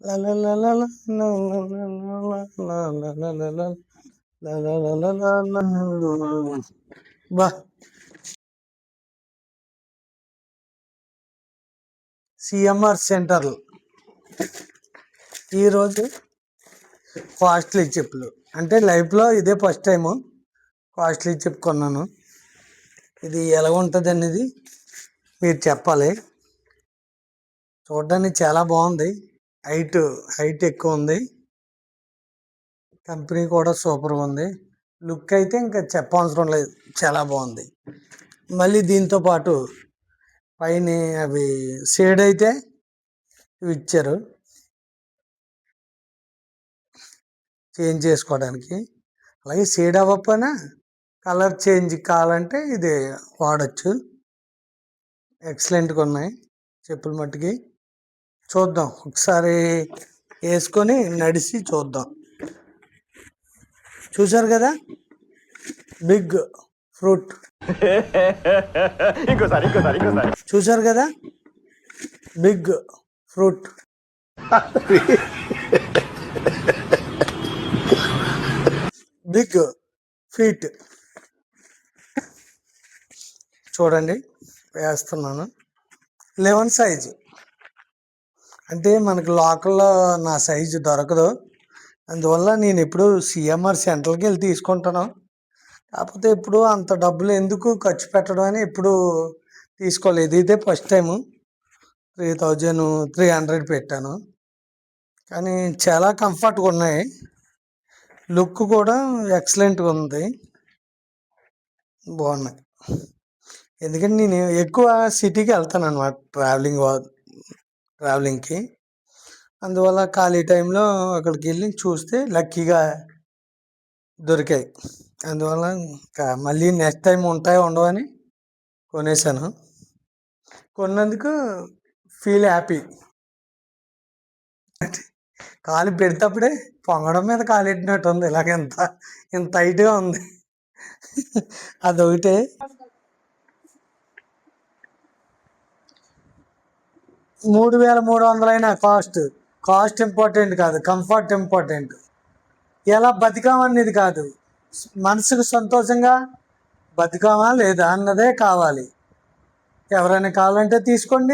లా లా లా లా లా లా లా లా లా లా లా లా లా లా లా లా లా లా లా లా. బా CMR centre ఈరోజు costly చెప్పులు అంటే లైఫ్లో ఇదే ఫస్ట్ టైము కాస్ట్లీ చెప్పుకున్నాను. ఇది ఎలా ఉంటుంది అనేది మీరు చెప్పాలి. చూడడానికి చాలా బాగుంది. హైట్ హైట్ ఎక్కువ ఉంది. కంపెనీ కూడా సూపర్గా ఉంది. లుక్ అయితే ఇంకా చెప్పవసరం లేదు, చాలా బాగుంది. మళ్ళీ దీంతో పాటు పైన అవి షేడ్ అయితే ఇవి ఇచ్చారు చేంజ్ చేసుకోవడానికి. అలాగే షేడ్ అవ్వకపోయినా కలర్ చేంజ్ కావాలంటే ఇది వాడచ్చు. ఎక్సలెంట్గా ఉన్నాయి చెప్పులు మట్టుకి. చూద్దాం ఒకసారి వేసుకొని నడిచి చూద్దాం. చూశారు కదా బిగ్ ఫ్రూట్, చూశారు కదా బిగ్ ఫ్రూట్, బిగ్ ఫీట్. చూడండి వేస్తున్నాను. 11 సైజు అంటే మనకు లోకల్లో నా సైజు దొరకదు. అందువల్ల నేను ఎప్పుడు సిఎంఆర్ సెంటర్కి వెళ్ళి తీసుకుంటాను. కాకపోతే ఎప్పుడు అంత డబ్బులు ఎందుకు ఖర్చు పెట్టడం అని ఎప్పుడు తీసుకోలేదు. ఇదే ఫస్ట్ టైము 3300 పెట్టాను. కానీ చాలా కంఫర్ట్గా ఉన్నాయి. లుక్ కూడా ఎక్సలెంట్గా ఉంది, బాగున్నాయి. ఎందుకంటే నేను ఎక్కువ సిటీకి వెళ్తాను అన్నమాట ట్రావెలింగ్కి. అందువల్ల ఖాళీ టైంలో అక్కడికి వెళ్ళి చూస్తే లక్కీగా దొరికాయి. అందువల్ల ఇంకా మళ్ళీ నెక్స్ట్ టైం ఉంటాయో ఉండవని కొనేసాను. కొన్నందుకు ఫీల్ హ్యాపీ. కాలు పెడితేప్పుడే పొంగడం మీద కాలు పెట్టినట్టు ఉంది. ఇలాగ ఇంత హైట్గా ఉంది. అదొకటే. 3300 అయినా కాస్ట్ ఇంపార్టెంట్ కాదు, కంఫర్ట్ ఇంపార్టెంట్. ఎలా బతికామనేది కాదు, మనసుకు సంతోషంగా బతికామా లేదా అన్నదే కావాలి. ఎవరైనా కావాలంటే తీసుకోండి.